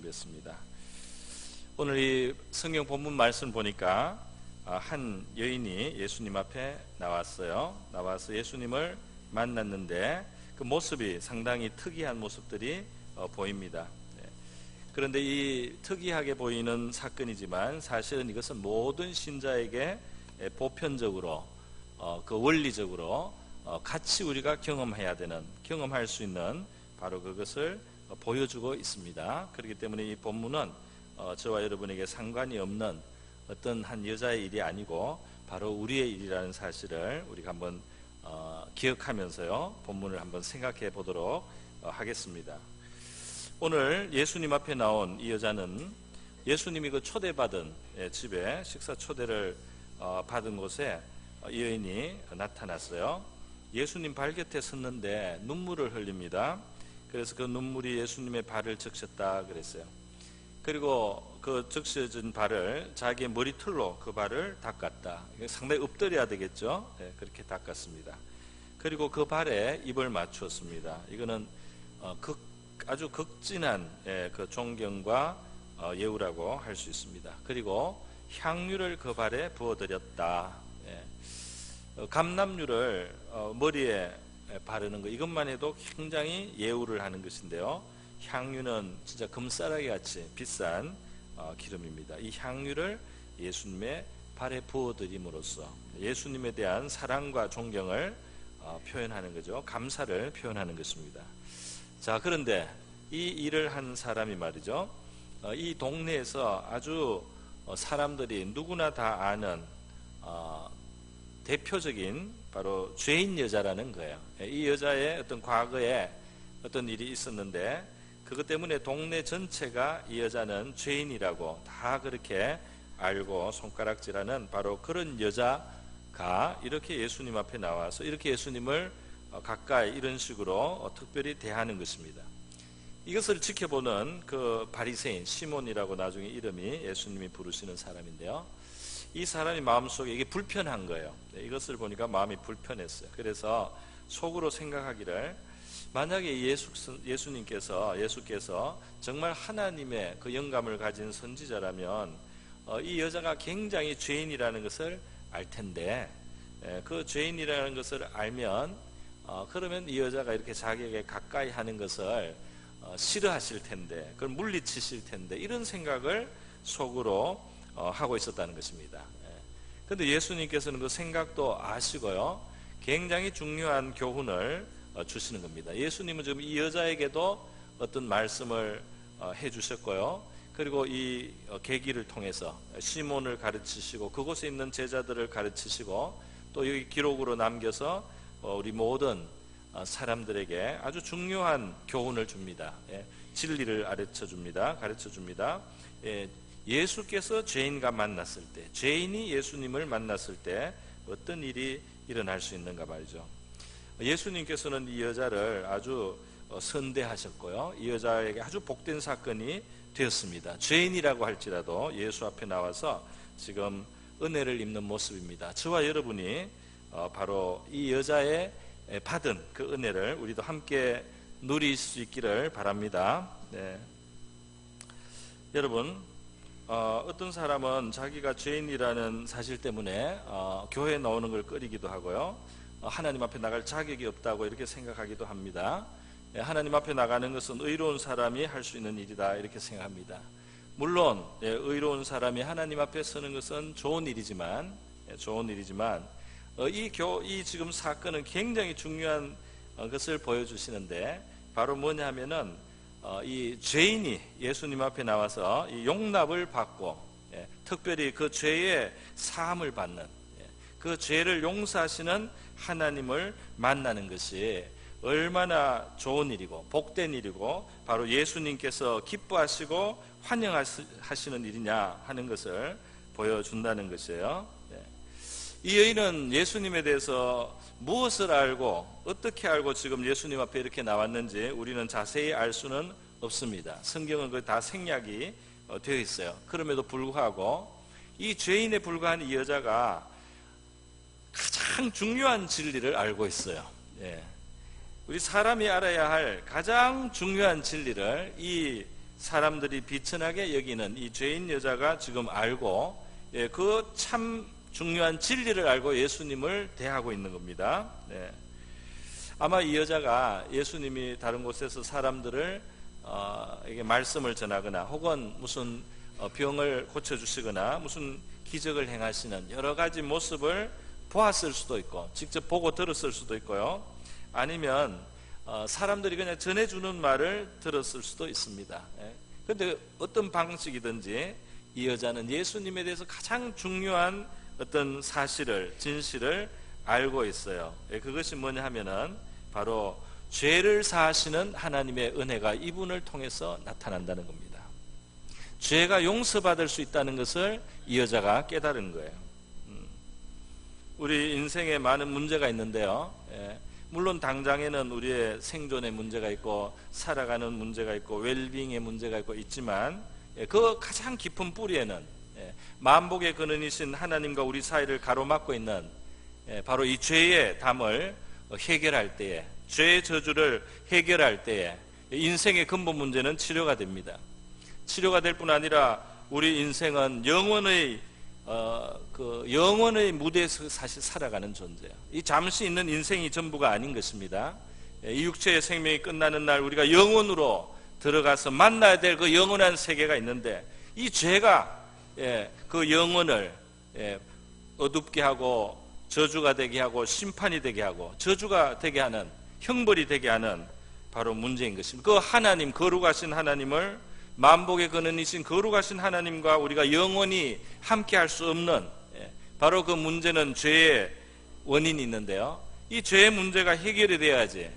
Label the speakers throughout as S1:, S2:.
S1: 준비했습니다. 오늘 이 성경 본문 말씀 보니까 한 여인이 예수님 앞에 나와서 예수님을 만났는데 그 모습이 상당히 특이한 모습들이 보입니다. 그런데 이 특이하게 보이는 사건이지만 사실은 이것은 모든 신자에게 보편적으로 그 원리적으로 같이 우리가 경험할 수 있는 바로 그것을 보여주고 있습니다. 그렇기 때문에 이 본문은 저와 여러분에게 상관이 없는 어떤 한 여자의 일이 아니고 바로 우리의 일이라는 사실을 우리가 한번 기억하면서요 본문을 한번 생각해 보도록 하겠습니다. 오늘 예수님 앞에 나온 이 여자는 예수님이 그 초대받은 집에 식사 초대를 받은 곳에 이 여인이 나타났어요. 예수님 발 곁에 섰는데 눈물을 흘립니다. 그래서 그 눈물이 예수님의 발을 적셨다 그랬어요. 그리고 그 적셔진 발을 자기의 머리털로 그 발을 닦았다. 상당히 엎드려야 되겠죠. 그렇게 닦았습니다. 그리고 그 발에 입을 맞추었습니다. 이거는 아주 극진한 그 존경과 예우라고 할 수 있습니다. 그리고 향유를 그 발에 부어드렸다. 감람유를 머리에 바르는 것, 이것만 해도 굉장히 예우를 하는 것인데요, 향유는 진짜 금싸라기 같이 비싼 기름입니다. 이 향유를 예수님의 발에 부어드림으로써 예수님에 대한 사랑과 존경을 표현하는 거죠. 감사를 표현하는 것입니다. 자, 그런데 이 일을 한 사람이 말이죠, 이 동네에서 아주 사람들이 누구나 다 아는 대표적인 바로 죄인 여자라는 거예요. 이 여자의 어떤 과거에 어떤 일이 있었는데 그것 때문에 동네 전체가 이 여자는 죄인이라고 다 그렇게 알고 손가락질하는 바로 그런 여자가 이렇게 예수님 앞에 나와서 이렇게 예수님을 가까이 이런 식으로 특별히 대하는 것입니다. 이것을 지켜보는 그 바리새인 시몬이라고 나중에 이름이 예수님이 부르시는 사람인데요, 이 사람이 마음속에 이게 불편한 거예요. 이것을 보니까 마음이 불편했어요. 그래서 속으로 생각하기를, 만약에 예수께서 정말 하나님의 그 영감을 가진 선지자라면 이 여자가 굉장히 죄인이라는 것을 알 텐데, 그 죄인이라는 것을 알면 그러면 이 여자가 이렇게 자기에게 가까이 하는 것을 싫어하실 텐데, 그걸 물리치실 텐데, 이런 생각을 속으로 하고 있었다는 것입니다. 그런데 예수님께서는 그 생각도 아시고요, 굉장히 중요한 교훈을 주시는 겁니다. 예수님은 지금 이 여자에게도 어떤 말씀을 해주셨고요, 그리고 이 계기를 통해서 시몬을 가르치시고 그곳에 있는 제자들을 가르치시고 또 여기 기록으로 남겨서 우리 모든 사람들에게 아주 중요한 교훈을 줍니다. 진리를 가르쳐 줍니다. 예수께서 죄인과 만났을 때, 죄인이 예수님을 만났을 때 어떤 일이 일어날 수 있는가 말이죠. 예수님께서는 이 여자를 아주 선대하셨고요, 이 여자에게 아주 복된 사건이 되었습니다. 죄인이라고 할지라도 예수 앞에 나와서 지금 은혜를 입는 모습입니다. 저와 여러분이 바로 이 여자의 받은 그 은혜를 우리도 함께 누릴 수 있기를 바랍니다. 여러분, 어떤 사람은 자기가 죄인이라는 사실 때문에 교회에 나오는 걸 꺼리기도 하고요, 하나님 앞에 나갈 자격이 없다고 이렇게 생각하기도 합니다. 하나님 앞에 나가는 것은 의로운 사람이 할 수 있는 일이다 이렇게 생각합니다. 물론 의로운 사람이 하나님 앞에 서는 것은 좋은 일이지만 이 지금 사건은 굉장히 중요한 것을 보여주시는데, 바로 뭐냐 하면은 이 죄인이 예수님 앞에 나와서 이 용납을 받고 특별히 그 죄의 사함을 받는, 그 죄를 용서하시는 하나님을 만나는 것이 얼마나 좋은 일이고 복된 일이고 바로 예수님께서 기뻐하시고 환영하시는 일이냐 하는 것을 보여준다는 것이에요. 이 여인은 예수님에 대해서 무엇을 알고 어떻게 알고 지금 예수님 앞에 이렇게 나왔는지 우리는 자세히 알 수는 없습니다. 성경은 거의 다 생략이 되어 있어요. 그럼에도 불구하고 이 죄인에 불과한 이 여자가 가장 중요한 진리를 알고 있어요. 우리 사람이 알아야 할 가장 중요한 진리를 이 사람들이 비천하게 여기는 이 죄인 여자가 지금 알고 그 참 중요한 진리를 알고 예수님을 대하고 있는 겁니다. 아마 이 여자가 예수님이 다른 곳에서 사람들을 이게 말씀을 전하거나 혹은 무슨 병을 고쳐주시거나 무슨 기적을 행하시는 여러 가지 모습을 보았을 수도 있고 직접 보고 들었을 수도 있고요. 아니면 사람들이 그냥 전해주는 말을 들었을 수도 있습니다. 그런데 어떤 방식이든지 이 여자는 예수님에 대해서 가장 중요한 어떤 사실을, 진실을 알고 있어요. 그것이 뭐냐 하면은 바로 죄를 사하시는 하나님의 은혜가 이분을 통해서 나타난다는 겁니다. 죄가 용서받을 수 있다는 것을 이 여자가 깨달은 거예요. 우리 인생에 많은 문제가 있는데요. 물론 당장에는 우리의 생존의 문제가 있고 살아가는 문제가 있고 웰빙의 문제가 있지만 그 가장 깊은 뿌리에는 만복의 근원이신 하나님과 우리 사이를 가로막고 있는 바로 이 죄의 담을 해결할 때에, 죄의 저주를 해결할 때에 인생의 근본 문제는 치료가 됩니다. 치료가 될 뿐 아니라 우리 인생은 영원의 영원의 무대에서 사실 살아가는 존재예요. 이 잠시 있는 인생이 전부가 아닌 것입니다. 이 육체의 생명이 끝나는 날 우리가 영원으로 들어가서 만나야 될 그 영원한 세계가 있는데 이 죄가 그 영혼을 어둡게 하고 저주가 되게 하고 심판이 되게 하고 저주가 되게 하는, 형벌이 되게 하는 바로 문제인 것입니다. 그 하나님, 거룩하신 하나님을, 만복의 근원이신 거룩하신 하나님과 우리가 영원히 함께 할 수 없는 바로 그 문제는 죄의 원인이 있는데요. 이 죄의 문제가 해결이 돼야지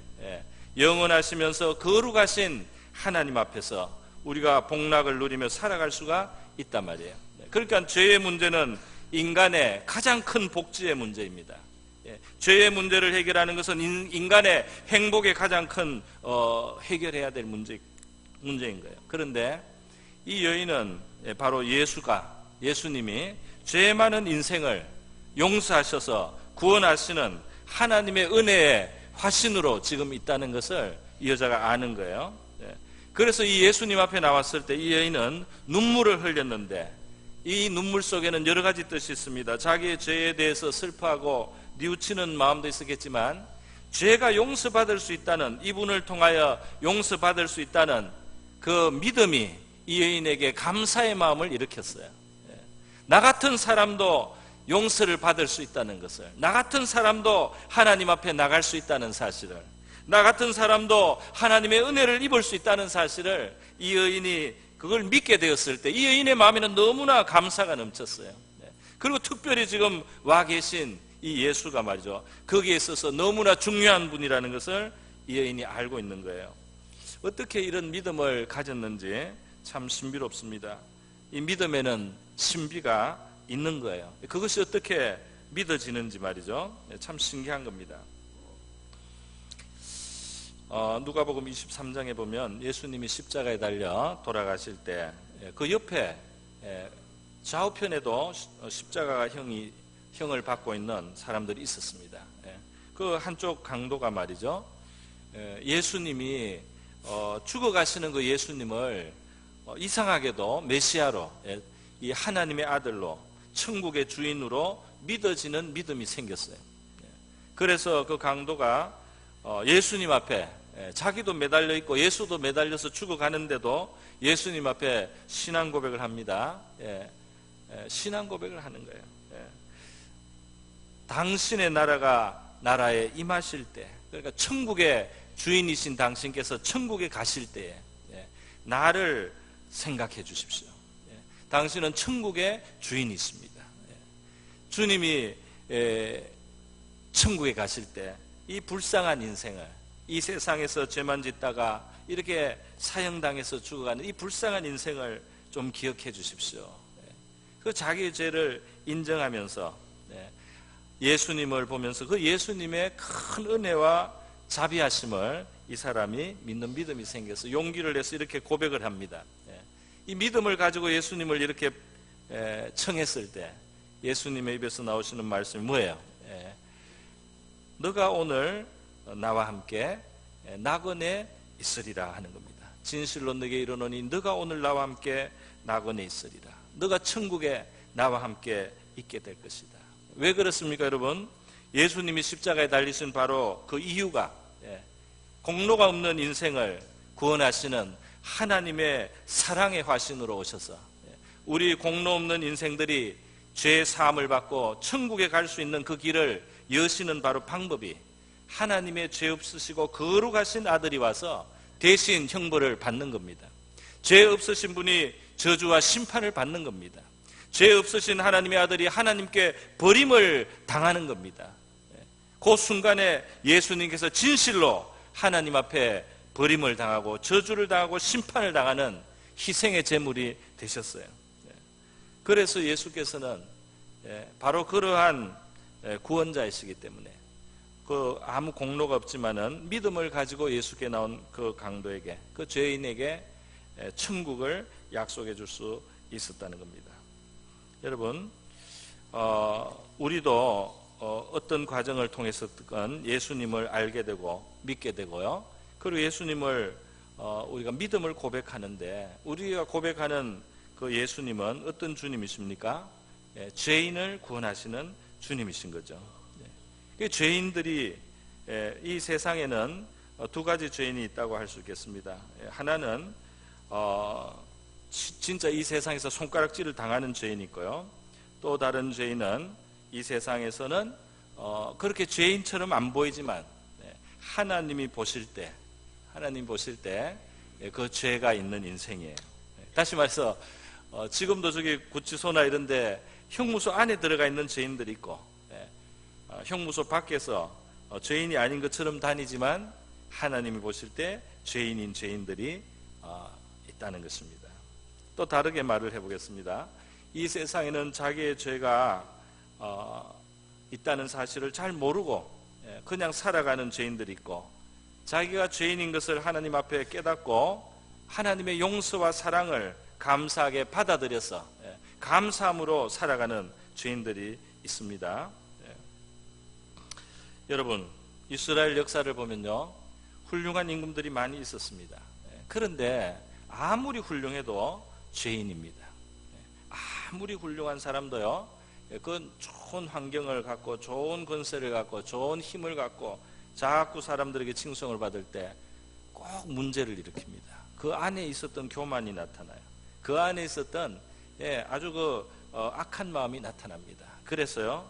S1: 영원하시면서 거룩하신 하나님 앞에서 우리가 복락을 누리며 살아갈 수가 있단 말이에요. 그러니까 죄의 문제는 인간의 가장 큰 복지의 문제입니다. 죄의 문제를 해결하는 것은 인간의 행복의 가장 큰 해결해야 될 문제인 거예요. 그런데 이 여인은 바로 예수님이 죄 많은 인생을 용서하셔서 구원하시는 하나님의 은혜의 화신으로 지금 있다는 것을 이 여자가 아는 거예요. 그래서 이 예수님 앞에 나왔을 때 이 여인은 눈물을 흘렸는데 이 눈물 속에는 여러 가지 뜻이 있습니다. 자기의 죄에 대해서 슬퍼하고 뉘우치는 마음도 있었겠지만 죄가 용서받을 수 있다는, 이분을 통하여 용서받을 수 있다는 그 믿음이 이 여인에게 감사의 마음을 일으켰어요. 나 같은 사람도 용서를 받을 수 있다는 것을, 나 같은 사람도 하나님 앞에 나갈 수 있다는 사실을, 나 같은 사람도 하나님의 은혜를 입을 수 있다는 사실을 이 여인이 그걸 믿게 되었을 때 이 여인의 마음에는 너무나 감사가 넘쳤어요. 그리고 특별히 지금 와 계신 이 예수가 말이죠, 거기에 있어서 너무나 중요한 분이라는 것을 이 여인이 알고 있는 거예요. 어떻게 이런 믿음을 가졌는지 참 신비롭습니다. 이 믿음에는 신비가 있는 거예요. 그것이 어떻게 믿어지는지 말이죠, 참 신기한 겁니다. 누가복음 23장에 보면 예수님이 십자가에 달려 돌아가실 때 그 옆에 좌우편에도 십자가 형을 받고 있는 사람들이 있었습니다. 그 한쪽 강도가 말이죠, 예수님이 죽어가시는 그 예수님을 이상하게도 메시아로, 이 하나님의 아들로, 천국의 주인으로 믿어지는 믿음이 생겼어요. 그래서 그 강도가 예수님 앞에, 자기도 매달려 있고 예수도 매달려서 죽어가는데도 예수님 앞에 신앙 고백을 합니다. 신앙 고백을 하는 거예요. 당신의 나라에 임하실 때, 그러니까 천국의 주인이신 당신께서 천국에 가실 때에 나를 생각해 주십시오. 당신은 천국의 주인이십니다. 주님이 천국에 가실 때 이 불쌍한 인생을, 이 세상에서 죄만 짓다가 이렇게 사형당해서 죽어가는 이 불쌍한 인생을 좀 기억해 주십시오. 그 자기의 죄를 인정하면서 예수님을 보면서 그 예수님의 큰 은혜와 자비하심을 이 사람이 믿는 믿음이 생겨서 용기를 내서 이렇게 고백을 합니다. 이 믿음을 가지고 예수님을 이렇게 청했을 때 예수님의 입에서 나오시는 말씀이 뭐예요? 너가 오늘 나와 함께 낙원에 있으리라 하는 겁니다. 진실로 너에게 이르노니 너가 오늘 나와 함께 낙원에 있으리라. 너가 천국에 나와 함께 있게 될 것이다. 왜 그렇습니까, 여러분? 예수님이 십자가에 달리신 바로 그 이유가 공로가 없는 인생을 구원하시는 하나님의 사랑의 화신으로 오셔서 우리 공로 없는 인생들이 죄의 사함을 받고 천국에 갈 수 있는 그 길을 여시는 바로 방법이 하나님의 죄 없으시고 거룩하신 아들이 와서 대신 형벌을 받는 겁니다. 죄 없으신 분이 저주와 심판을 받는 겁니다. 죄 없으신 하나님의 아들이 하나님께 버림을 당하는 겁니다. 그 순간에 예수님께서 진실로 하나님 앞에 버림을 당하고 저주를 당하고 심판을 당하는 희생의 제물이 되셨어요. 그래서 예수께서는 바로 그러한 구원자이시기 때문에 그 아무 공로가 없지만은 믿음을 가지고 예수께 나온 그 강도에게, 그 죄인에게 천국을 약속해 줄 수 있었다는 겁니다. 여러분, 우리도 어떤 과정을 통해서든 예수님을 알게 되고 믿게 되고요. 그리고 예수님을 우리가 믿음을 고백하는데, 우리가 고백하는 그 예수님은 어떤 주님이십니까? 죄인을 구원하시는 주님이신 거죠. 죄인들이 이 세상에는 두 가지 죄인이 있다고 할 수 있겠습니다. 하나는 진짜 이 세상에서 손가락질을 당하는 죄인이 있고요. 또 다른 죄인은 이 세상에서는 그렇게 죄인처럼 안 보이지만 하나님이 보실 때 그 죄가 있는 인생이에요. 다시 말해서 지금도 저기 구치소나 이런 데 형무소 안에 들어가 있는 죄인들이 있고, 형무소 밖에서 죄인이 아닌 것처럼 다니지만 하나님이 보실 때 죄인인 죄인들이 있다는 것입니다. 또 다르게 말을 해보겠습니다. 이 세상에는 자기의 죄가 있다는 사실을 잘 모르고 그냥 살아가는 죄인들이 있고, 자기가 죄인인 것을 하나님 앞에 깨닫고 하나님의 용서와 사랑을 감사하게 받아들여서 감사함으로 살아가는 죄인들이 있습니다. 여러분, 이스라엘 역사를 보면요, 훌륭한 임금들이 많이 있었습니다. 그런데 아무리 훌륭해도 죄인입니다. 아무리 훌륭한 사람도요, 그 좋은 환경을 갖고 좋은 권세를 갖고 좋은 힘을 갖고 자꾸 사람들에게 칭송을 받을 때 꼭 문제를 일으킵니다. 그 안에 있었던 교만이 나타나요. 그 안에 있었던 아주 악한 마음이 나타납니다. 그래서요,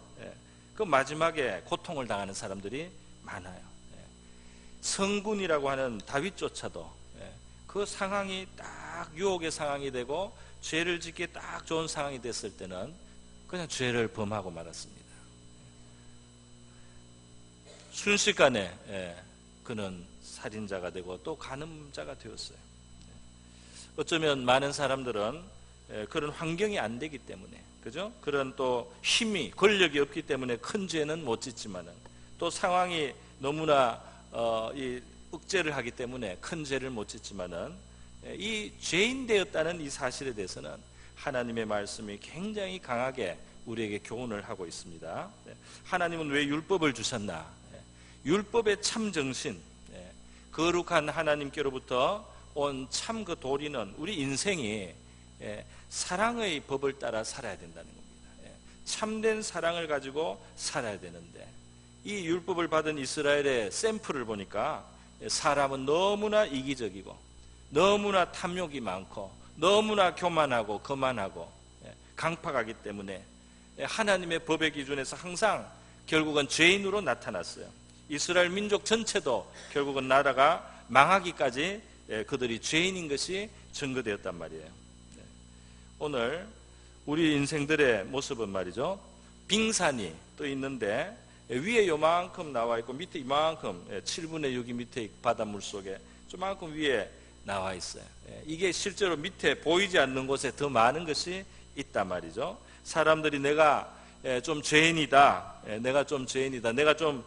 S1: 그 마지막에 고통을 당하는 사람들이 많아요. 성군이라고 하는 다윗조차도 그 상황이 딱 유혹의 상황이 되고 죄를 짓기에 딱 좋은 상황이 됐을 때는 그냥 죄를 범하고 말았습니다. 순식간에 그는 살인자가 되고 또 간음자가 되었어요. 어쩌면 많은 사람들은 그런 환경이 안 되기 때문에, 그죠? 그런 또 힘이, 권력이 없기 때문에 큰 죄는 못 짓지만은, 또 상황이 너무나 이 억제를 하기 때문에 큰 죄를 못 짓지만은, 이 죄인 되었다는 이 사실에 대해서는 하나님의 말씀이 굉장히 강하게 우리에게 교훈을 하고 있습니다. 하나님은 왜 율법을 주셨나? 율법의 참 정신, 거룩한 하나님께로부터 온 참 그 도리는 우리 인생이 사랑의 법을 따라 살아야 된다는 겁니다. 참된 사랑을 가지고 살아야 되는데, 이 율법을 받은 이스라엘의 샘플을 보니까 사람은 너무나 이기적이고 너무나 탐욕이 많고 너무나 교만하고 거만하고 강팍하기 때문에 하나님의 법의 기준에서 항상 결국은 죄인으로 나타났어요. 이스라엘 민족 전체도 결국은 나라가 망하기까지 그들이 죄인인 것이 증거되었단 말이에요. 오늘 우리 인생들의 모습은 말이죠, 빙산이 또 있는데 위에 요만큼 나와 있고 밑에 이만큼 7분의 6이 밑에 바닷물 속에 조만큼 위에 나와 있어요. 이게 실제로 밑에 보이지 않는 곳에 더 많은 것이 있단 말이죠. 사람들이 내가 좀 죄인이다, 내가 좀 죄인이다, 내가 좀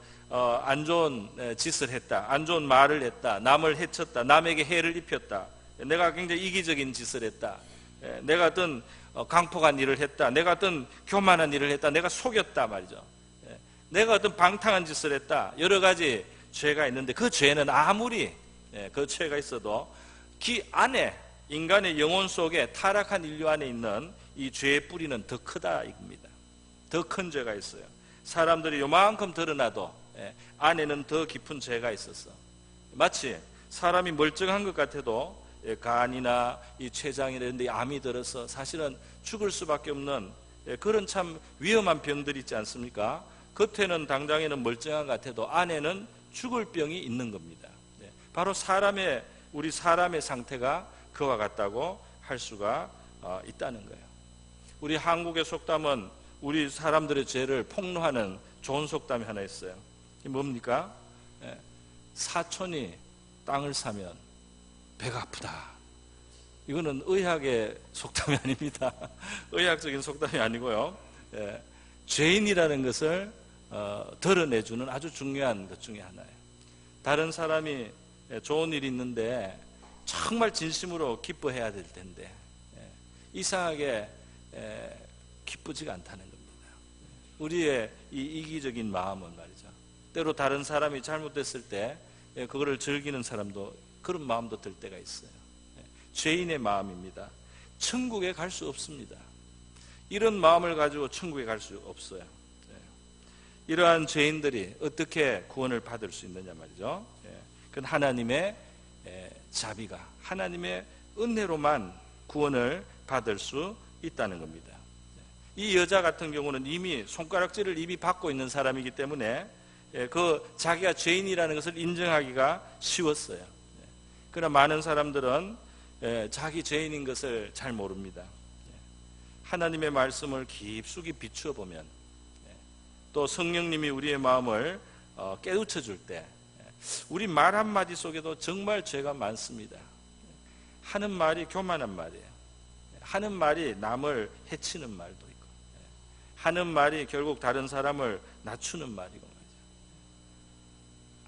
S1: 안 좋은 짓을 했다, 안 좋은 말을 했다, 남을 해쳤다, 남에게 해를 입혔다, 내가 굉장히 이기적인 짓을 했다, 내가 어떤 강폭한 일을 했다, 내가 어떤 교만한 일을 했다, 내가 속였다 말이죠. 내가 어떤 방탕한 짓을 했다, 여러 가지 죄가 있는데 그 죄는 아무리 그 죄가 있어도 안에, 인간의 영혼 속에, 타락한 인류 안에 있는 이 죄의 뿌리는 더 크다 이겁니다. 더 큰 죄가 있어요. 사람들이 요만큼 드러나도 안에는 더 깊은 죄가 있었어. 마치 사람이 멀쩡한 것 같아도 간이나 이 췌장이나 이런 데 암이 들어서 사실은 죽을 수밖에 없는 그런 참 위험한 병들이 있지 않습니까? 겉에는 당장에는 멀쩡한 것 같아도 안에는 죽을 병이 있는 겁니다. 바로 우리 사람의 상태가 그와 같다고 할 수가 있다는 거예요. 우리 한국의 속담은 우리 사람들의 죄를 폭로하는 좋은 속담이 하나 있어요. 이게 뭡니까? 사촌이 땅을 사면 배가 아프다. 이거는 의학의 속담이 아닙니다. 의학적인 속담이 아니고요. 죄인이라는 것을 드러내주는 아주 중요한 것 중에 하나예요. 다른 사람이 좋은 일이 있는데 정말 진심으로 기뻐해야 될 텐데 이상하게 기쁘지가 않다는 겁니다. 우리의 이 이기적인 마음은 말이죠. 때로 다른 사람이 잘못됐을 때 그거를 즐기는 사람도 그런 마음도 들 때가 있어요. 죄인의 마음입니다. 천국에 갈 수 없습니다. 이런 마음을 가지고 천국에 갈 수 없어요. 이러한 죄인들이 어떻게 구원을 받을 수 있느냐 말이죠. 그건 하나님의 자비가, 하나님의 은혜로만 구원을 받을 수 있다는 겁니다. 이 여자 같은 경우는 이미 손가락질을 이미 받고 있는 사람이기 때문에 그 자기가 죄인이라는 것을 인정하기가 쉬웠어요. 그러나 많은 사람들은 자기 죄인인 것을 잘 모릅니다. 하나님의 말씀을 깊숙이 비추어 보면, 또 성령님이 우리의 마음을 깨우쳐 줄 때 우리 말 한마디 속에도 정말 죄가 많습니다. 하는 말이 교만한 말이에요. 하는 말이 남을 해치는 말도 있고, 하는 말이 결국 다른 사람을 낮추는 말이고 말이죠.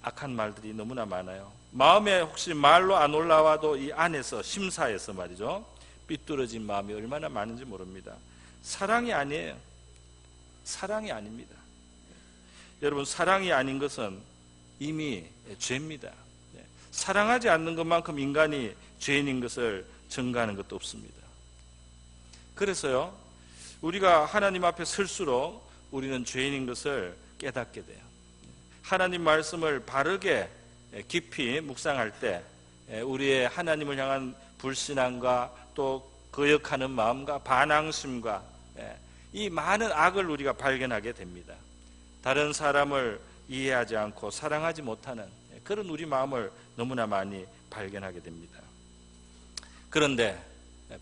S1: 악한 말들이 너무나 많아요. 마음에 혹시 말로 안 올라와도 이 안에서, 심사에서 말이죠, 삐뚤어진 마음이 얼마나 많은지 모릅니다. 사랑이 아니에요. 사랑이 아닙니다. 여러분, 사랑이 아닌 것은 이미 죄입니다. 사랑하지 않는 것만큼 인간이 죄인인 것을 증거하는 것도 없습니다. 그래서요, 우리가 하나님 앞에 설수록 우리는 죄인인 것을 깨닫게 돼요. 하나님 말씀을 바르게 깊이 묵상할 때 우리의 하나님을 향한 불신앙과 또 거역하는 마음과 반항심과 이 많은 악을 우리가 발견하게 됩니다. 다른 사람을 이해하지 않고 사랑하지 못하는 그런 우리 마음을 너무나 많이 발견하게 됩니다. 그런데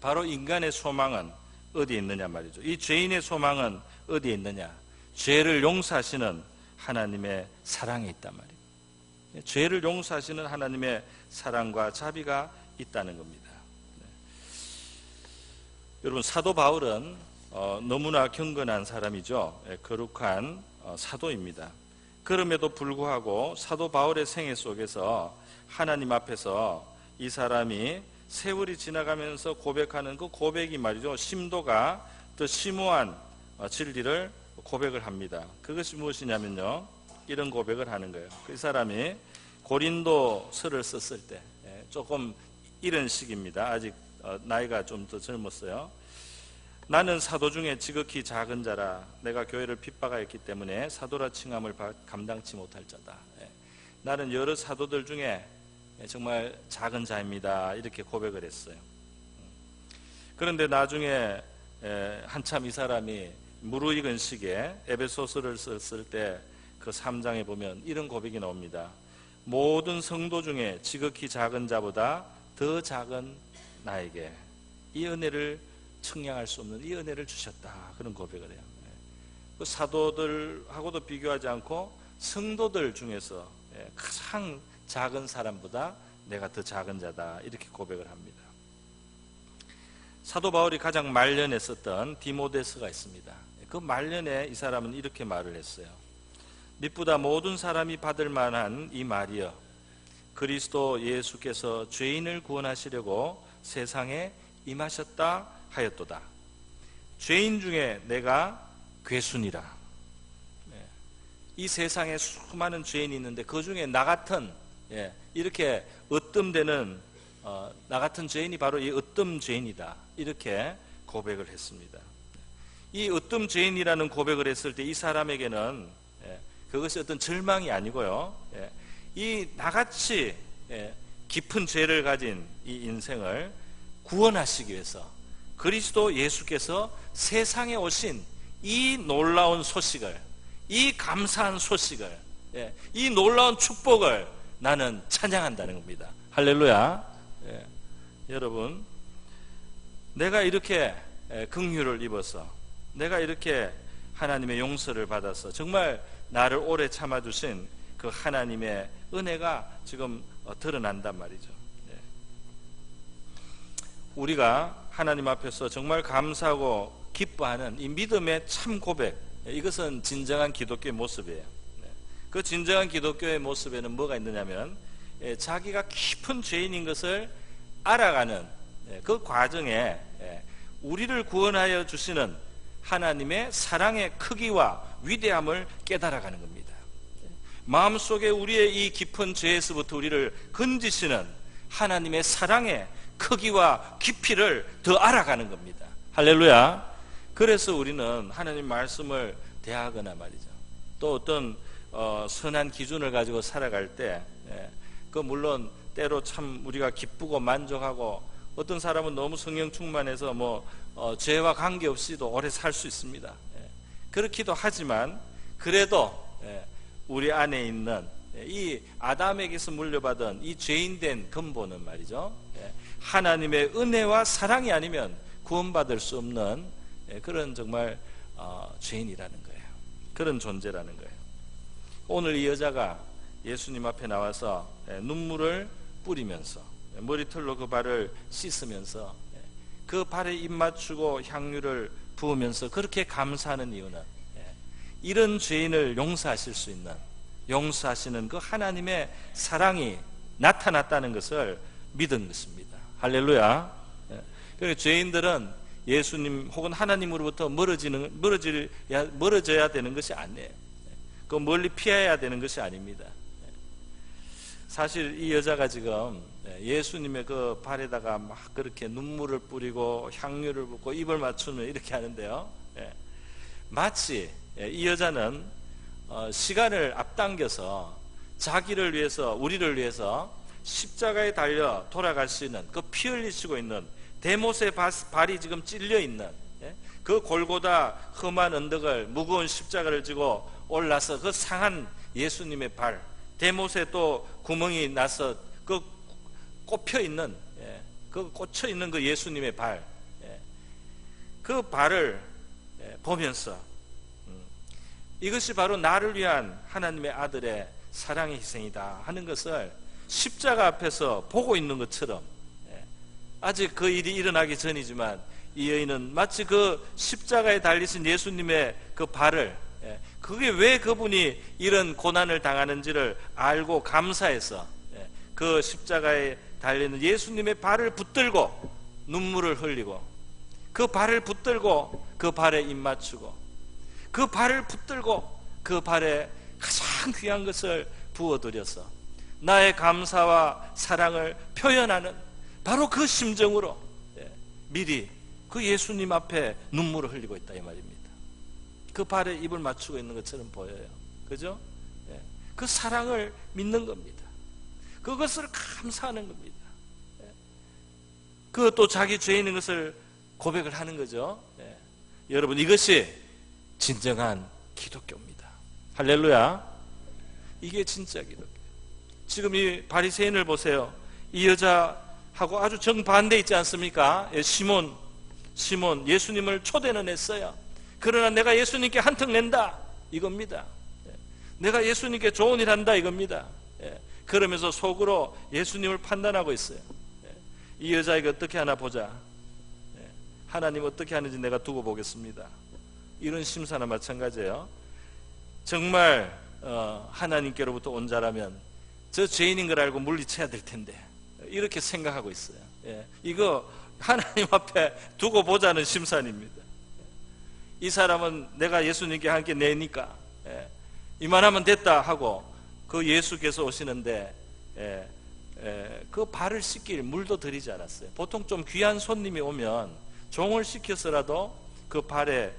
S1: 바로 인간의 소망은 어디에 있느냐 말이죠. 이 죄인의 소망은 어디에 있느냐? 죄를 용서하시는 하나님의 사랑에 있단 말이에요. 죄를 용서하시는 하나님의 사랑과 자비가 있다는 겁니다. 여러분, 사도 바울은 너무나 경건한 사람이죠. 거룩한 사도입니다. 그럼에도 불구하고 사도 바울의 생애 속에서 하나님 앞에서 이 사람이 세월이 지나가면서 고백하는 그 고백이 말이죠, 심도가 더 심오한 진리를 고백을 합니다. 그것이 무엇이냐면요, 이런 고백을 하는 거예요. 그 사람이 고린도서를 썼을 때, 조금 이런 시기입니다. 아직 나이가 좀 더 젊었어요. 나는 사도 중에 지극히 작은 자라. 내가 교회를 핍박하였기 때문에 사도라 칭함을 감당치 못할 자다. 나는 여러 사도들 중에 정말 작은 자입니다. 이렇게 고백을 했어요. 그런데 나중에 한참 이 사람이 무르익은 시기에 에베소서를 썼을 때 그 3장에 보면 이런 고백이 나옵니다. 모든 성도 중에 지극히 작은 자보다 더 작은 나에게 이 은혜를 측량할 수 없는 이 은혜를 주셨다. 그런 고백을 해요. 그 사도들하고도 비교하지 않고 성도들 중에서 가장 작은 사람보다 내가 더 작은 자다. 이렇게 고백을 합니다. 사도 바울이 가장 말년했었던 디모데서가 있습니다. 그 말년에 이 사람은 이렇게 말을 했어요. 밑보다 모든 사람이 받을 만한 이 말이여, 그리스도 예수께서 죄인을 구원하시려고 세상에 임하셨다 하였도다. 죄인 중에 내가 괴순이라. 이 세상에 수많은 죄인이 있는데 그 중에 나 같은 이렇게 으뜸되는 나 같은 죄인이 바로 이 으뜸 죄인이다, 이렇게 고백을 했습니다. 이 으뜸 죄인이라는 고백을 했을 때 이 사람에게는 그것이 어떤 절망이 아니고요, 이 나같이 깊은 죄를 가진 이 인생을 구원하시기 위해서 그리스도 예수께서 세상에 오신 이 놀라운 소식을, 이 감사한 소식을, 이 놀라운 축복을 나는 찬양한다는 겁니다. 할렐루야. 여러분, 내가 이렇게 긍휼을 입어서, 내가 이렇게 하나님의 용서를 받아서 정말 나를 오래 참아주신 그 하나님의 은혜가 지금 드러난단 말이죠. 우리가 하나님 앞에서 정말 감사하고 기뻐하는 이 믿음의 참 고백, 이것은 진정한 기독교의 모습이에요. 그 진정한 기독교의 모습에는 뭐가 있느냐면, 자기가 깊은 죄인인 것을 알아가는 그 과정에 우리를 구원하여 주시는 하나님의 사랑의 크기와 위대함을 깨달아가는 겁니다. 마음속에 우리의 이 깊은 죄에서부터 우리를 건지시는 하나님의 사랑의 크기와 깊이를 더 알아가는 겁니다. 할렐루야. 그래서 우리는 하나님 말씀을 대하거나 말이죠, 또 어떤 선한 기준을 가지고 살아갈 때, 그 물론 때로 참 우리가 기쁘고 만족하고, 어떤 사람은 너무 성령 충만해서 죄와 관계없이도 오래 살 수 있습니다. 그렇기도 하지만, 그래도 우리 안에 있는 이 아담에게서 물려받은 이 죄인된 근본은 말이죠, 하나님의 은혜와 사랑이 아니면 구원받을 수 없는 그런 정말 죄인이라는 거예요. 그런 존재라는 거예요. 오늘 이 여자가 예수님 앞에 나와서 눈물을 뿌리면서 머리털로 그 발을 씻으면서 그 발에 입 맞추고 향유를 부으면서 그렇게 감사하는 이유는, 이런 죄인을 용서하실 수 있는, 용서하시는 그 하나님의 사랑이 나타났다는 것을 믿은 것입니다. 할렐루야. 그러니까 죄인들은 예수님 혹은 하나님으로부터 멀어져야 되는 것이 아니에요. 그 멀리 피해야 되는 것이 아닙니다. 사실 이 여자가 지금 예수님의 그 발에다가 막 그렇게 눈물을 뿌리고 향유를 붓고 입을 맞추면 이렇게 하는데요, 마치 이 여자는 시간을 앞당겨서 자기를 위해서, 우리를 위해서 십자가에 달려 돌아갈 수 있는, 그 피 흘리시고 있는 데못의 발이 지금 찔려 있는 그 골고다 험한 언덕을, 무거운 십자가를 지고 올라서 그 상한 예수님의 발, 데못에 또 구멍이 나서 그 꽂혀 있는, 그 꽂혀 있는 그 예수님의 발, 그 발을 보면서 이것이 바로 나를 위한 하나님의 아들의 사랑의 희생이다 하는 것을 십자가 앞에서 보고 있는 것처럼, 아직 그 일이 일어나기 전이지만 이 여인은 마치 그 십자가에 달리신 예수님의 그 발을, 그게 왜 그분이 이런 고난을 당하는지를 알고 감사해서 그 십자가에 달리는 예수님의 발을 붙들고 눈물을 흘리고, 그 발을 붙들고 그 발에 입 맞추고, 그 발을 붙들고 그 발에 가장 귀한 것을 부어드려서 나의 감사와 사랑을 표현하는 바로 그 심정으로 미리 그 예수님 앞에 눈물을 흘리고 있다 이 말입니다. 그 발에 입을 맞추고 있는 것처럼 보여요. 그죠? 그 사랑을 믿는 겁니다. 그것을 감사하는 겁니다. 그 또 자기 죄인인 것을 고백을 하는 거죠. 여러분, 이것이 진정한 기독교입니다. 할렐루야. 이게 진짜 기독교. 지금 이 바리새인을 보세요. 이 여자하고 아주 정반대 있지 않습니까? 시몬 예수님을 초대는 했어요. 그러나 내가 예수님께 한턱 낸다 이겁니다. 내가 예수님께 좋은 일 한다 이겁니다. 그러면서 속으로 예수님을 판단하고 있어요. 이 여자에게 어떻게 하나 보자. 하나님 어떻게 하는지 내가 두고 보겠습니다. 이런 심사나 마찬가지예요. 정말 하나님께로부터 온 자라면 저 죄인인 걸 알고 물리쳐야 될 텐데 이렇게 생각하고 있어요. 이거 하나님 앞에 두고 보자는 심산입니다. 이 사람은 내가 예수님께 함께 내니까 이만하면 됐다 하고 그 예수께서 오시는데 그 발을 씻길 물도 들이지 않았어요. 보통 좀 귀한 손님이 오면 종을 시켜서라도 그 발에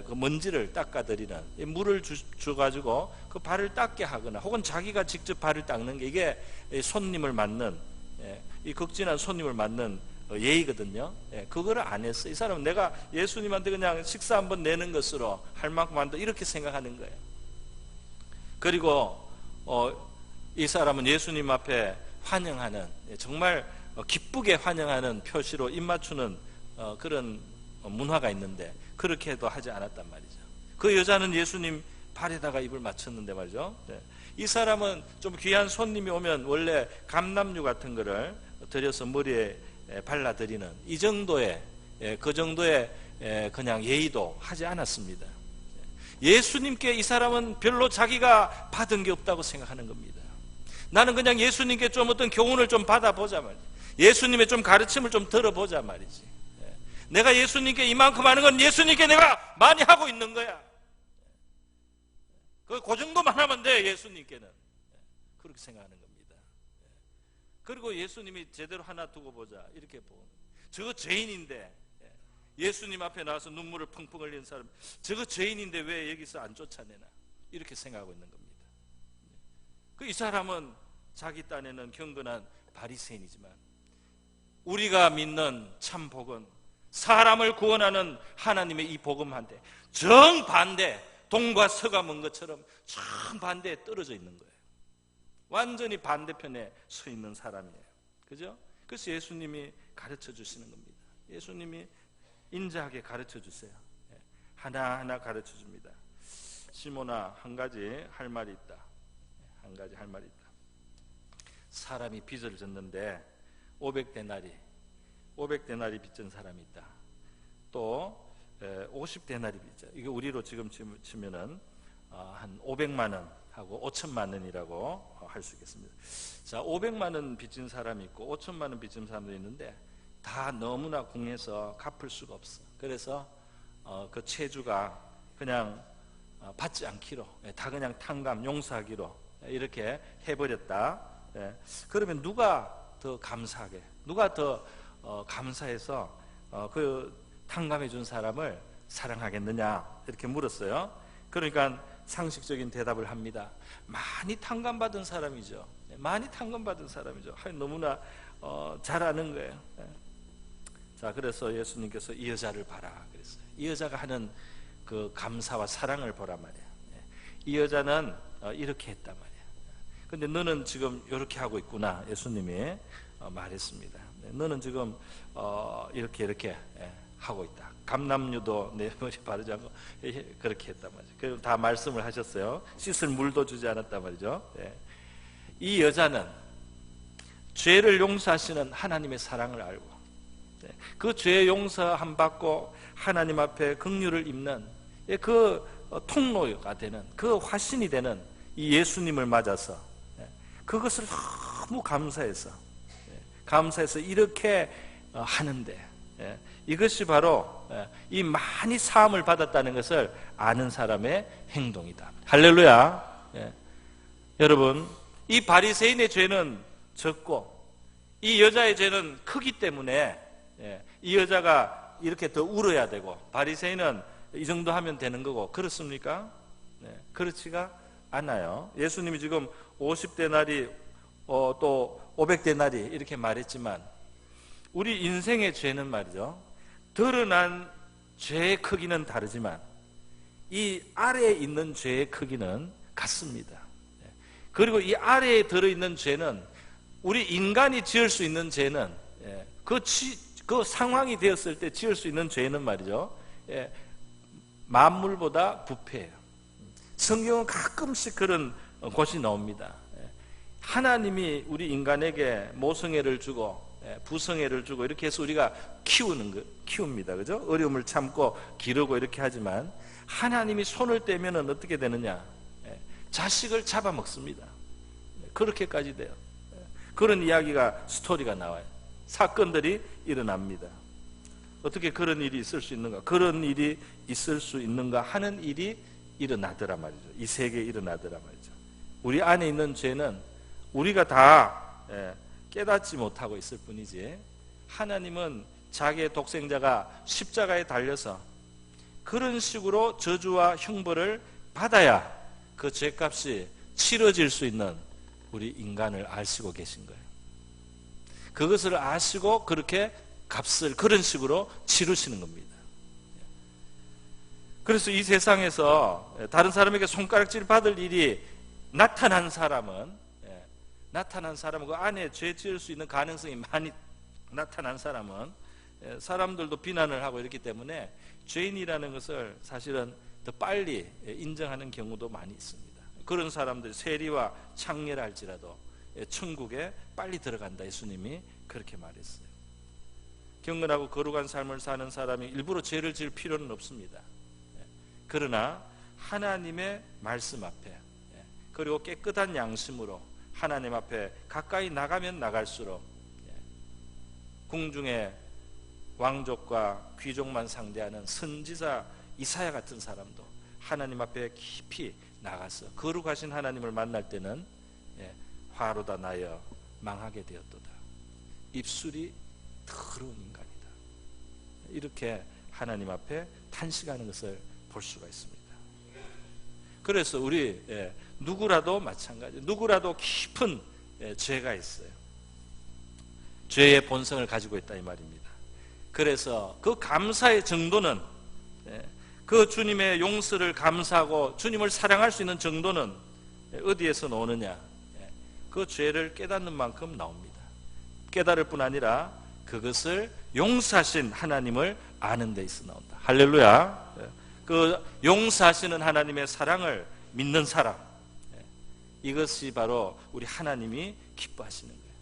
S1: 그 먼지를 닦아드리는 물을 줘가지고 그 발을 닦게 하거나, 혹은 자기가 직접 발을 닦는 게 이게 손님을 맞는, 이 극진한 손님을 맞는 예의거든요. 그거를 안 했어. 이 사람은 내가 예수님한테 그냥 식사 한번 내는 것으로 할 만큼 한다, 이렇게 생각하는 거예요. 그리고 이 사람은 예수님 앞에 환영하는, 정말 기쁘게 환영하는 표시로 입 맞추는 그런 문화가 있는데, 그렇게도 하지 않았단 말이죠. 그 여자는 예수님 발에다가 입을 맞췄는데 말이죠. 이 사람은 좀 귀한 손님이 오면 원래 감람류 같은 거를 들여서 머리에 발라드리는 이 정도의, 그 정도의 그냥 예의도 하지 않았습니다. 예수님께 이 사람은 별로 자기가 받은 게 없다고 생각하는 겁니다. 나는 그냥 예수님께 좀 어떤 교훈을 좀 받아보자 말이지, 예수님의 좀 가르침을 좀 들어보자 말이지. 내가 예수님께 이만큼 하는 건 예수님께 내가 많이 하고 있는 거야. 그 정도만 하면 돼, 예수님께는. 그렇게 생각하는 겁니다. 그리고 예수님이 제대로 하나 두고 보자, 이렇게 보는, 저 죄인인데, 예수님 앞에 나와서 눈물을 펑펑 흘리는 사람, 저거 죄인인데 왜 여기서 안 쫓아내나, 이렇게 생각하고 있는 겁니다. 이 사람은 자기 딴에는 경건한 바리새인이지만, 우리가 믿는 참 복은 사람을 구원하는 하나님의 이 복음한테 정반대, 동과 서가 먼 것처럼 정반대에 떨어져 있는 거예요. 완전히 반대편에 서 있는 사람이에요. 그죠? 그래서 예수님이 가르쳐 주시는 겁니다. 예수님이 인자하게 가르쳐 주세요. 하나하나 가르쳐 줍니다. 시몬아, 한 가지 할 말이 있다. 한 가지 할 말이 있다. 사람이 빚을 졌는데 500데나리 빚진 사람이 있다. 또 50데나리 빚져. 이게 우리로 지금 치면은 한 500만 원 하고 5천만 원이라고 할 수 있겠습니다. 자, 500만 원 빚진 사람이 있고 5천만 원 빚진 사람도 있는데 다 너무나 궁해서 갚을 수가 없어. 그래서 그 채주가 그냥 받지 않기로, 다 그냥 탕감, 용서하기로 이렇게 해버렸다. 그러면 누가 더 감사하게, 누가 더 감사해서 그 탕감해 준 사람을 사랑하겠느냐, 이렇게 물었어요. 그러니까 상식적인 대답을 합니다. 많이 탕감받은 사람이죠. 많이 탕감받은 사람이죠. 너무나 잘 아는 거예요. 자, 그래서 예수님께서 이 여자를 봐라 그랬어요. 이 여자가 하는 그 감사와 사랑을 보란 말이에요. 이 여자는 이렇게 했단 말이에요. 근데 너는 지금 이렇게 하고 있구나, 예수님이 말했습니다. 너는 지금 이렇게 하고 있다. 감람류도 내 머리 바르지 않고 그렇게 했단 말이죠. 그리고 다 말씀을 하셨어요. 씻을 물도 주지 않았단 말이죠. 이 여자는 죄를 용서하시는 하나님의 사랑을 알고, 그 죄 용서함 받고 하나님 앞에 긍휼을 입는 그 통로가 되는, 그 화신이 되는 이 예수님을 맞아서 그것을 너무 감사해서 이렇게 하는데, 이것이 바로 이 많이 사함을 받았다는 것을 아는 사람의 행동이다. 할렐루야. 여러분, 이 바리새인의 죄는 적고 이 여자의 죄는 크기 때문에 이 여자가 이렇게 더 울어야 되고, 바리새인은 이 정도 하면 되는 거고, 그렇습니까? 그렇지가 않아요. 예수님이 지금 50데나리 또 500데나리 이렇게 말했지만, 우리 인생의 죄는 말이죠, 드러난 죄의 크기는 다르지만 이 아래에 있는 죄의 크기는 같습니다. 그리고 이 아래에 들어있는 죄는, 우리 인간이 지을 수 있는 죄는, 그 상황이 되었을 때 지을 수 있는 죄는 말이죠, 만물보다 부패해요. 성경은 가끔씩 그런 곳이 나옵니다. 하나님이 우리 인간에게 모성애를 주고 부성애를 주고 이렇게 해서 우리가 키웁니다. 그죠? 어려움을 참고 기르고 이렇게 하지만, 하나님이 손을 떼면은 어떻게 되느냐? 자식을 잡아먹습니다. 그렇게까지 돼요. 그런 이야기가, 스토리가 나와요. 사건들이 일어납니다. 어떻게 그런 일이 있을 수 있는가? 그런 일이 있을 수 있는가 하는 일이 일어나더라 말이죠. 이 세계에 일어나더라 말이죠. 우리 안에 있는 죄는 우리가 다 깨닫지 못하고 있을 뿐이지, 하나님은 자기의 독생자가 십자가에 달려서 그런 식으로 저주와 형벌을 받아야 그 죄값이 치러질 수 있는 우리 인간을 아시고 계신 거예요. 그것을 아시고 그렇게 값을 그런 식으로 치르시는 겁니다. 그래서 이 세상에서 다른 사람에게 손가락질 받을 일이 나타난 사람은 그 안에 죄 지을 수 있는 가능성이 많이 나타난 사람은 사람들도 비난을 하고 이렇기 때문에 죄인이라는 것을 사실은 더 빨리 인정하는 경우도 많이 있습니다. 그런 사람들이 세리와 창렬할지라도 천국에 빨리 들어간다, 예수님이 그렇게 말했어요. 경건하고 거룩한 삶을 사는 사람이 일부러 죄를 지을 필요는 없습니다. 그러나 하나님의 말씀 앞에, 그리고 깨끗한 양심으로 하나님 앞에 가까이 나가면 나갈수록 궁중의 왕족과 귀족만 상대하는 선지자 이사야 같은 사람도 하나님 앞에 깊이 나가서 거룩하신 하나님을 만날 때는 화로다 나여 망하게 되었도다. 입술이 더러운 인간이다. 이렇게 하나님 앞에 탄식하는 것을 볼 수가 있습니다. 그래서 우리 누구라도 마찬가지, 누구라도 깊은 죄가 있어요. 죄의 본성을 가지고 있다 이 말입니다. 그래서 그 감사의 정도는, 그 주님의 용서를 감사하고 주님을 사랑할 수 있는 정도는 어디에서 나오느냐? 그 죄를 깨닫는 만큼 나옵니다. 깨달을 뿐 아니라 그것을 용서하신 하나님을 아는 데 있어 나온다. 할렐루야. 그 용서하시는 하나님의 사랑을 믿는 사람, 이것이 바로 우리 하나님이 기뻐하시는 거예요.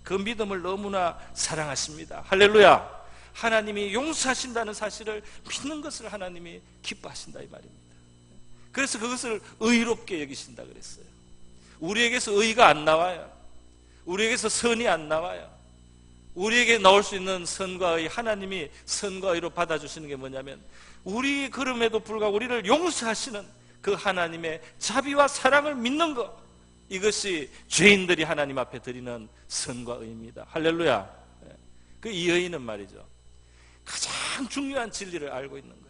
S1: 그 믿음을 너무나 사랑하십니다. 할렐루야. 하나님이 용서하신다는 사실을 믿는 것을 하나님이 기뻐하신다 이 말입니다. 그래서 그것을 의롭게 여기신다 그랬어요. 우리에게서 의가 안 나와요. 우리에게서 선이 안 나와요. 우리에게 나올 수 있는 선과 의, 하나님이 선과 의로 받아주시는 게 뭐냐면, 우리 그럼에도 불구하고 우리를 용서하시는 그 하나님의 자비와 사랑을 믿는 것, 이것이 죄인들이 하나님 앞에 드리는 선과 의입니다. 할렐루야. 그 이 의는 말이죠, 가장 중요한 진리를 알고 있는 거예요.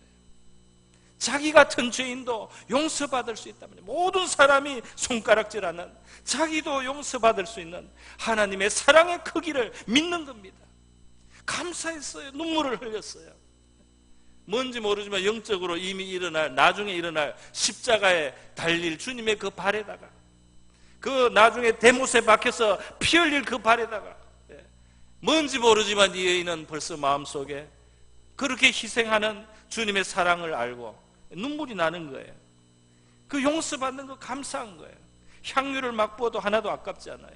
S1: 자기 같은 죄인도 용서받을 수 있다면, 모든 사람이 손가락질하는, 자기도 용서받을 수 있는 하나님의 사랑의 크기를 믿는 겁니다. 감사했어요. 눈물을 흘렸어요. 뭔지 모르지만 영적으로 이미 일어날, 나중에 일어날 십자가에 달릴 주님의 그 발에다가, 그 나중에 대못에 박혀서 피 흘릴 그 발에다가, 뭔지 모르지만 이 여인은 벌써 마음속에 그렇게 희생하는 주님의 사랑을 알고 눈물이 나는 거예요. 그 용서받는 거 감사한 거예요. 향유를 막 부어도 하나도 아깝지 않아요.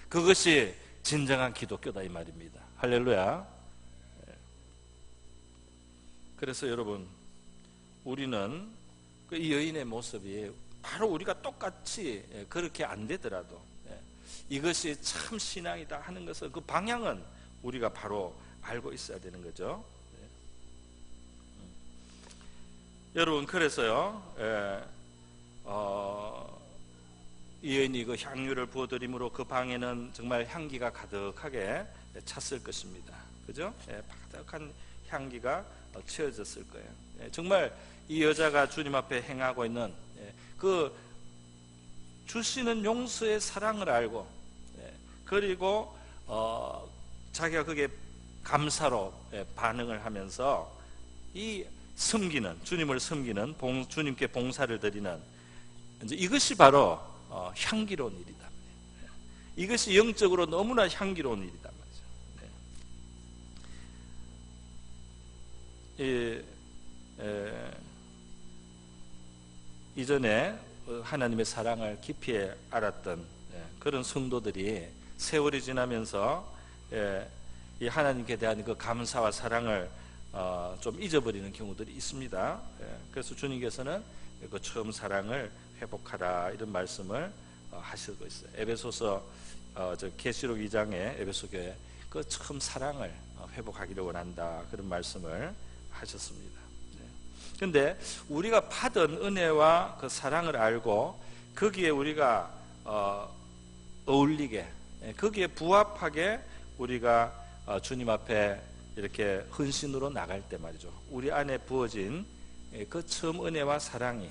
S1: 그것이 진정한 기독교다 이 말입니다. 할렐루야. 그래서 여러분, 우리는 이 여인의 모습이 바로 우리가 똑같이 그렇게 안 되더라도 이것이 참 신앙이다 하는 것을, 그 방향은 우리가 바로 알고 있어야 되는 거죠. 여러분, 그래서요, 이 여인이 그 향유를 부어드림으로 그 방에는 정말 향기가 가득하게 찼을 것입니다. 그죠? 바삭한 향기가 채워졌을 거예요. 정말 이 여자가 주님 앞에 행하고 있는 그 주시는 용서의 사랑을 알고, 그리고 자기가 그게 감사로 반응을 하면서 이 섬기는, 주님을 섬기는, 주님께 봉사를 드리는, 이제 이것이 바로 향기로운 일이다. 이것이 영적으로 너무나 향기로운 일이다 말이죠. 이전에 하나님의 사랑을 깊이 알았던 그런 성도들이 세월이 지나면서 이 하나님께 대한 그 감사와 사랑을 좀 잊어버리는 경우들이 있습니다. 그래서 주님께서는 그 처음 사랑을 회복하라 이런 말씀을 하시고 있어요. 에베소서 계시록 2장에 에베소 교회 그 처음 사랑을 회복하기를 원한다 그런 말씀을 하셨습니다. 그런데 우리가 받은 은혜와 그 사랑을 알고 거기에 우리가 어울리게 거기에 부합하게 우리가 주님 앞에 이렇게 헌신으로 나갈 때 말이죠, 우리 안에 부어진 그 처음 은혜와 사랑이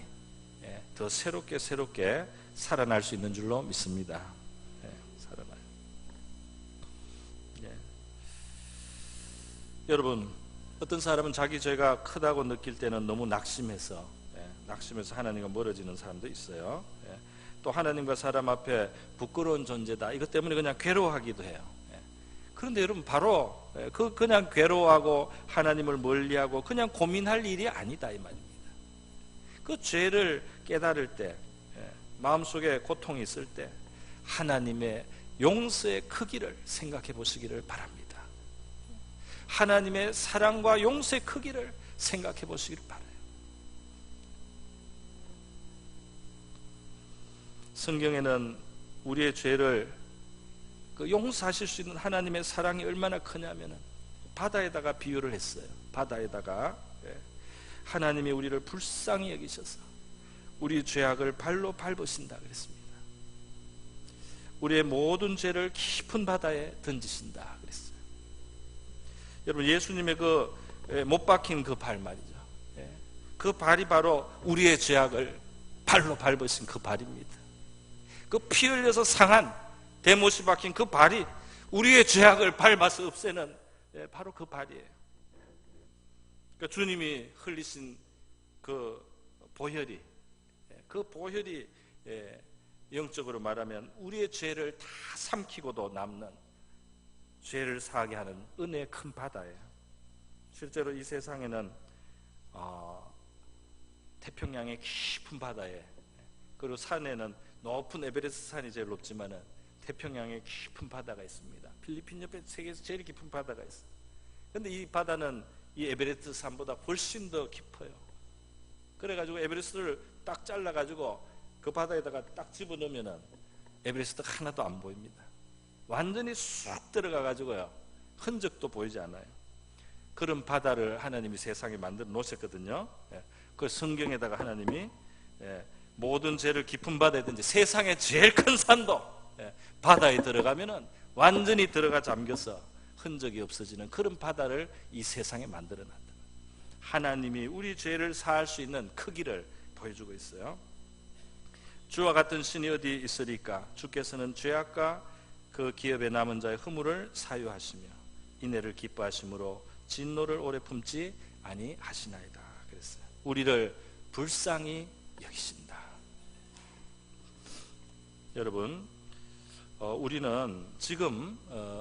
S1: 더 새롭게 살아날 수 있는 줄로 믿습니다. 살아나요. 여러분, 어떤 사람은 자기 죄가 크다고 느낄 때는 너무 낙심해서 하나님과 멀어지는 사람도 있어요. 또 하나님과 사람 앞에 부끄러운 존재다, 이것 때문에 그냥 괴로워하기도 해요. 그런데 여러분, 바로 그냥 괴로워하고 하나님을 멀리하고 그냥 고민할 일이 아니다, 이 말입니다. 그 죄를 깨달을 때, 마음속에 고통이 있을 때 하나님의 용서의 크기를 생각해 보시기를 바랍니다. 하나님의 사랑과 용서의 크기를 생각해 보시기를 바라요. 성경에는 우리의 죄를 용서하실 수 있는 하나님의 사랑이 얼마나 크냐면은 바다에다가 비유를 했어요. 바다에다가 하나님이 우리를 불쌍히 여기셔서 우리 죄악을 발로 밟으신다 그랬습니다. 우리의 모든 죄를 깊은 바다에 던지신다 그랬어요. 여러분, 예수님의 못 박힌 그 발 말이죠. 그 발이 바로 우리의 죄악을 발로 밟으신 그 발입니다. 그 피 흘려서 상한 대못이 박힌 그 발이 우리의 죄악을 밟아서 없애는 바로 그 발이에요. 그러니까 주님이 흘리신 그 보혈이, 영적으로 말하면 우리의 죄를 다 삼키고도 남는, 죄를 사하게 하는 은혜의 큰 바다예요. 실제로 이 세상에는 태평양의 깊은 바다에, 그리고 산에는 높은 에베레스트 산이 제일 높지만은 태평양의 깊은 바다가 있습니다. 필리핀 옆에 세계에서 제일 깊은 바다가 있어요. 그런데 이 바다는 이 에베레스트 산보다 훨씬 더 깊어요. 그래가지고 에베레스트를 딱 잘라가지고 그 바다에다가 딱 집어넣으면은 에베레스트가 하나도 안 보입니다. 완전히 쑥 들어가가지고요, 흔적도 보이지 않아요. 그런 바다를 하나님이 세상에 만들어 놓으셨거든요. 그 성경에다가 하나님이 모든 죄를 깊은 바다에든지 세상의 제일 큰 산도 바다에 들어가면은 완전히 들어가 잠겨서 흔적이 없어지는 그런 바다를 이 세상에 만들어 놨다. 하나님이 우리 죄를 사할 수 있는 크기를 보여주고 있어요. 주와 같은 신이 어디 있으리까? 주께서는 죄악과 그 기업에 남은 자의 허물을 사유하시며 인애를 기뻐하심으로 진노를 오래 품지 아니하시나이다 그랬어요. 우리를 불쌍히 여기신다. 여러분, 우리는 지금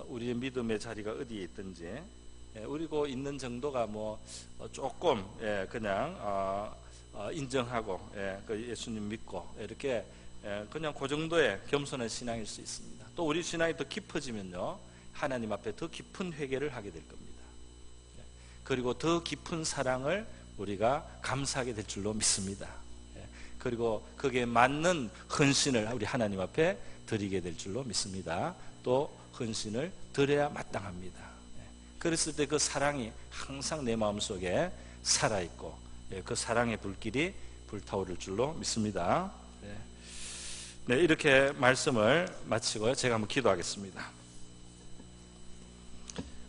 S1: 우리의 믿음의 자리가 어디에 있든지, 우리고 있는 정도가 조금 그냥 인정하고 예수님 믿고 이렇게 그냥 그 정도의 겸손한 신앙일 수 있습니다. 또 우리 신앙이 더 깊어지면요, 하나님 앞에 더 깊은 회개를 하게 될 겁니다. 그리고 더 깊은 사랑을 우리가 감사하게 될 줄로 믿습니다. 그리고 거기에 맞는 헌신을 우리 하나님 앞에 드리게 될 줄로 믿습니다. 또 헌신을 드려야 마땅합니다. 그랬을 때 그 사랑이 항상 내 마음속에 살아있고 그 사랑의 불길이 불타오를 줄로 믿습니다. 네, 이렇게 말씀을 마치고요, 제가 한번 기도하겠습니다.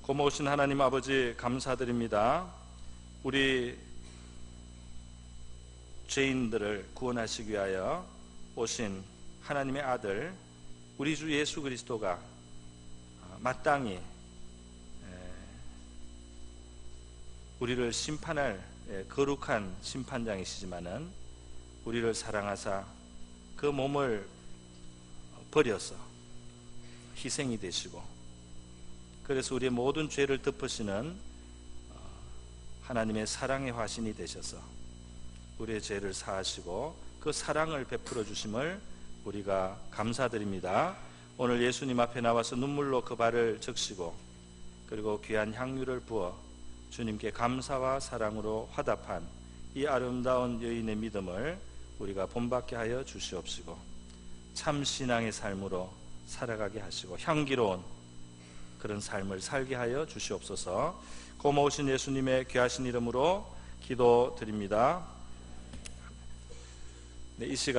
S1: 고마우신 하나님 아버지, 감사드립니다. 우리 죄인들을 구원하시기 위하여 오신 하나님의 아들 우리 주 예수 그리스도가 마땅히 우리를 심판할 거룩한 심판장이시지만은 우리를 사랑하사 그 몸을 버려서 희생이 되시고, 그래서 우리의 모든 죄를 덮으시는 하나님의 사랑의 화신이 되셔서 우리의 죄를 사하시고 그 사랑을 베풀어 주심을 우리가 감사드립니다. 오늘 예수님 앞에 나와서 눈물로 그 발을 적시고 그리고 귀한 향유를 부어 주님께 감사와 사랑으로 화답한 이 아름다운 여인의 믿음을 우리가 본받게 하여 주시옵시고 참 신앙의 삶으로 살아가게 하시고 향기로운 그런 삶을 살게 하여 주시옵소서. 고마우신 예수님의 귀하신 이름으로 기도드립니다. 네, 이 시간